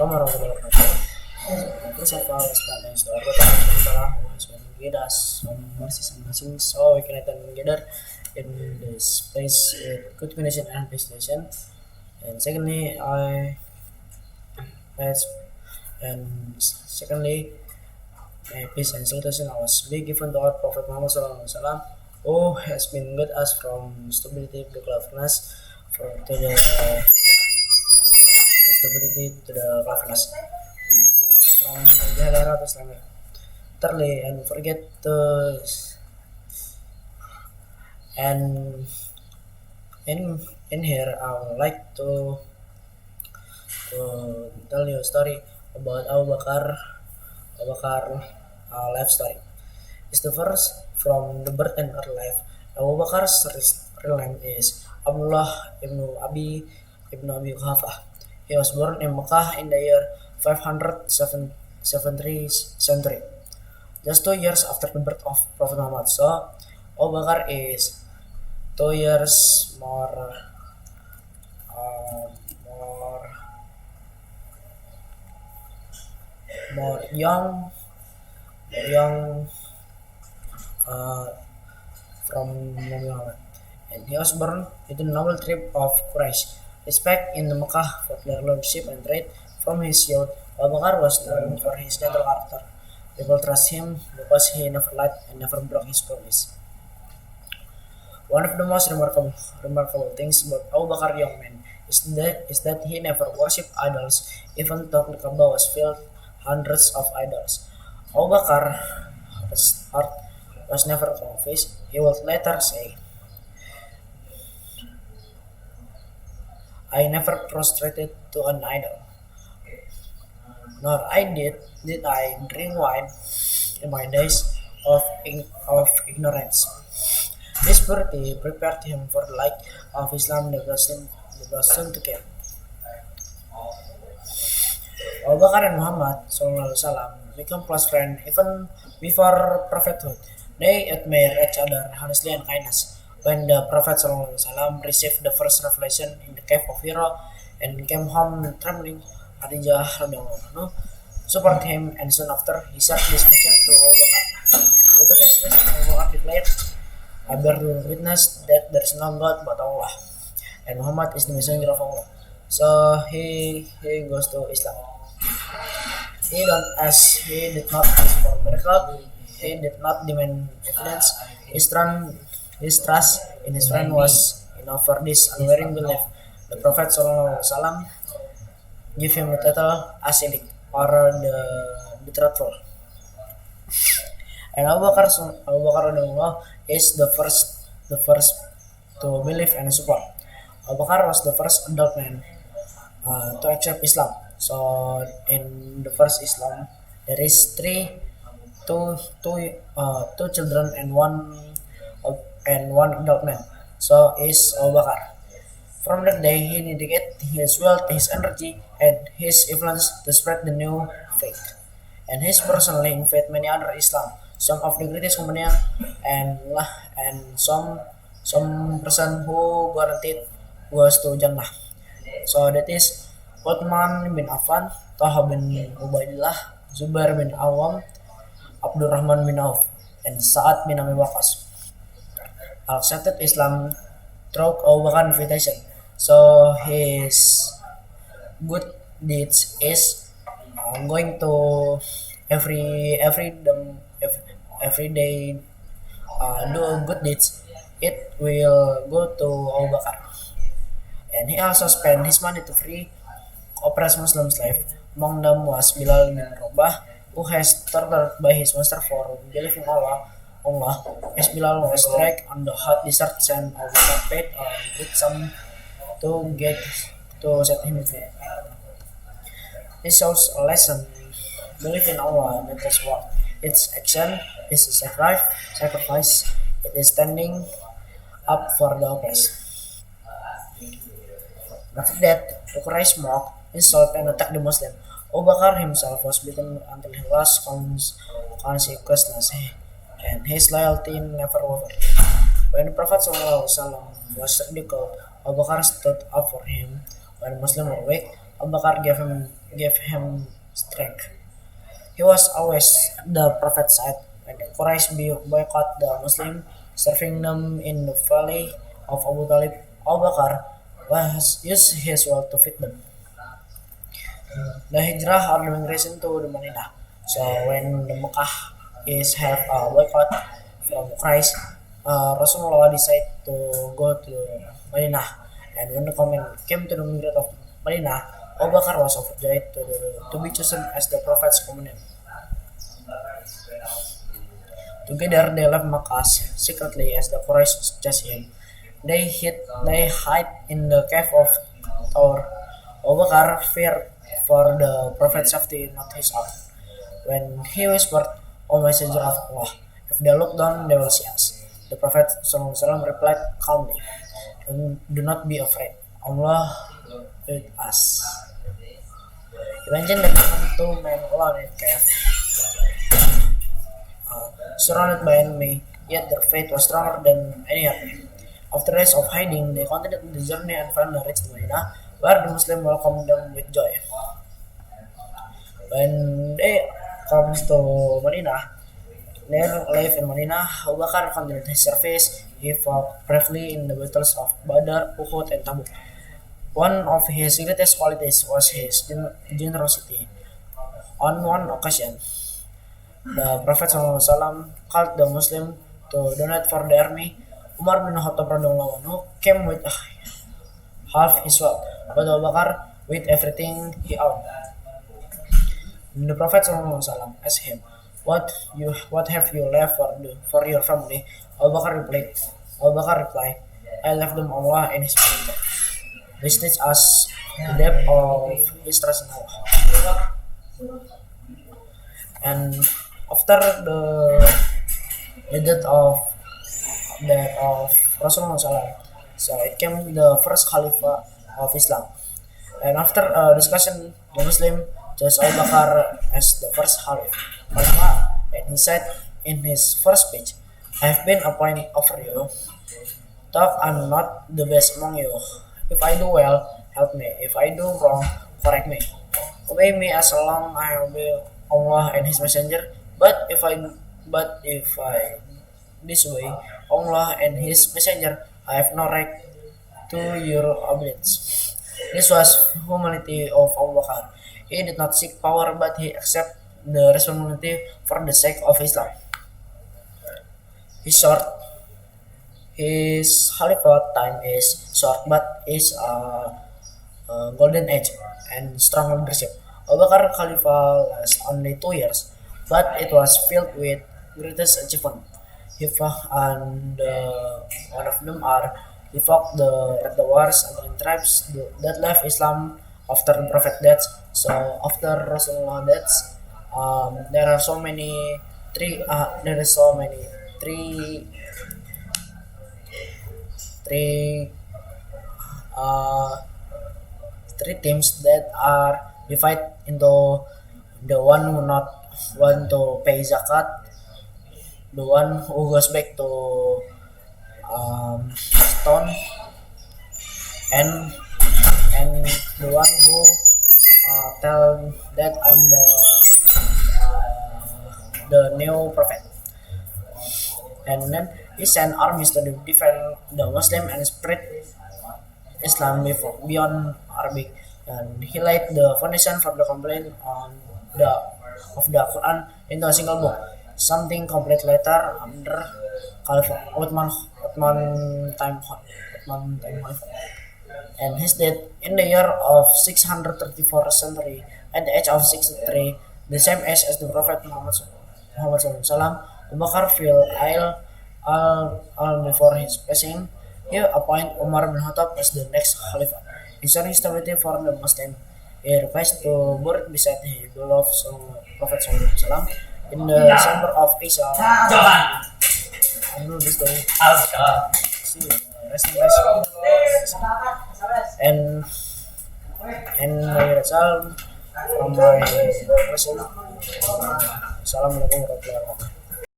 warahmatullahi wabarakatuh. First of all, let's start with our Prophet Muhammad who has been guide us from mercies and blessings, so we can attend together in this place with good condition and presentation. And secondly, let's and secondly, may peace and salutation was be given to our Prophet Muhammad Sallallahu Alaihi Wasallam, who has been guide us from stability to cleverness, to the stability to the cleverness, from the Jalara to Islam. Thirdly, and forget to and in here I would like to tell you a story about Abu Bakar life story. It's the first from the birth and early life. Abu Bakar's real name is Abdullah ibn Abi Quhafa. He was born in Mecca in the year 570 century, just 2 years after the birth of Prophet Muhammad. So Abu Bakar is 2 years more young uh, from Nabi Muhammad, and he was born into the noble tribe of Quraysh. Respect in the Mecca for their lordship and trade. From his youth, Abu Bakar was known for his gentle character. People trust him because he never lied and never broke his promise. One of the most remarkable things about Abu Bakar young man is that he never worshipped idols, even though the Kaaba was filled hundreds of idols. Abu Bakar's heart was never confused. He would later say, I never prostrated to an idol, nor did I drink wine in my days of ignorance. This purity prepared him for the light of Islam that was soon to come. Abu Bakar and Muhammad SAW became close friends even before prophethood. They admired each other honestly and kindness. When the Prophet ﷺ received the first revelation in the cave of Hira and came home trembling, Khadijah supported him, and soon after he shared this message to Abu Bakar. With the message, Abu Bakar declared, I bear witness that there is no God but Allah, and Muhammad is the messenger of Allah. So he goes to Islam. He did not ask for miracle. He did not demand evidence. His trust in his friend was enough for this unwavering belief. The Prophet ﷺ gave him the title As-Siddiq, or the truthful. And Abu Bakar is the first to believe and support. Abu Bakar was the first adult man to accept Islam. So in the first Islam, there is two children and one adult man. So is Abu Bakar. From that day, he dedicated his wealth, his energy, and his influence to spread the new faith. And his personally invite many other Islam. Some of the greatest companion and some person who guaranteed goes to Jannah. So that is Uthman bin Affan, Talha bin Ubaidillah, Zubair bin Awam, Abdurrahman bin Auf, and Sa'ad bin Abi Waqqas accepted Islam through Abu Bakar invitation. So his good deeds is going to every day do good deeds. It will go to Abu Bakar, and he also spent his money to free oppressed Muslim slave. Among them was Bilal bin Rabah, who has tortured by his master for believing Allah. As Bilal was dragged on the hot desert sand, Abu Bakar paid a great sum to set him free. This shows a lesson. Believe in Allah, not His word. Its action is a sacrifice. It is standing up for the oppressed. After that, the Quraysh mocked, insulted, and attacked the Muslim. Abu Bakar himself was beaten until he lost consciousness, and his loyalty never wavered. When the Prophet ﷺ was ridiculed, Abu Bakar stood up for him. When Muslims were weak, Abu Bakar gave him gave him strength. He was always the prophet's side when the Quraysh boycott the Muslim, serving them in the valley of Abu Talib. Abu Bakr was used his wealth to feed them. The Hijrah or the migration to the Medina. So when the Mecca is have a boycott from Quraysh, Rasulullah decided to go to Medina. And when the command came to the migrate of Medina, Abu Bakr was overjoyed to be chosen as the Prophet's companion. Together they left Makkah secretly as the Quraysh chased him. They hid in the cave of Tower. Abu Bakr feared for the Prophet's safety, not his own. When he whispered, "O Messenger of Allah, if they look down, they will see us." The Prophet ﷺ replied calmly, "Do not be afraid. Allah with us." Imagine that two men alone in a cave, surrounded by enemy, yet their faith was stronger than any other. After days of hiding, they continued the journey and finally reached Medina, where the Muslims welcomed them with joy. When they come to Medina, they live in Medina. Abu Bakr continued his service. He fought bravely in the battles of Badr, Uhud, and Tabuk. One of his greatest qualities was his generosity. On one occasion, the Prophet ﷺ called the Muslim to donate for the army. Umar bin Khattab radhiyallahu anhu came with half his wealth, but Abu Bakr with everything he owned. The Prophet ﷺ asked him, What have you left for your family?" Abu Bakr replied, "I left them Allah and His Messenger." This teaches us the depth of his trust in Allah. And after the death of Rasulullah SAW, so it came the first Khalifah of Islam. And after a discussion, the Muslim chose Abu Bakr as the first Khalifah. And he said in his first speech, "I have been appointed over you. Though I'm not the best among you. If I do well, help me. If I do wrong, correct me. Obey me as long as I obey Allah and His Messenger. But if I disobey Allah and His Messenger, I have no right to your obedience." This was humility of Abu Bakr. He did not seek power, but he accepted the responsibility for the sake of Islam. His short His Khalifah time is short, but is a golden age and strong leadership. Abu Bakr Khalifah lasted only 2 years, but it was filled with greatest achievement. And one of them are he fought the wars against tribes that left Islam after the Prophet death. So after Rasulullah death, there are so many three. There is so many three three teams that are divided into the one who not want to pay zakat, the one who goes back to stone, and the one who tell that I'm the new prophet. And then he sent armies to defend the Muslim and spread Islam beyond Arabic. And he laid the foundation for the complaint of the Quran into a single book. Something complete later under Caliphate Uthman time Khalifah. And his death in the year of 634 century at the age of 63, the same age as the Prophet Muhammad SAW. Abu Bakr fell ill before his passing. He appointed Umar bin Khattab as the next Khalifah, ensuring stability for the Muslim. He requested to buried beside his beloved Prophet SAW in the chamber of Isa. This day. See you. Rest in peace. And that's all from my question. Assalamualaikum warahmatullahi wabarakatuh.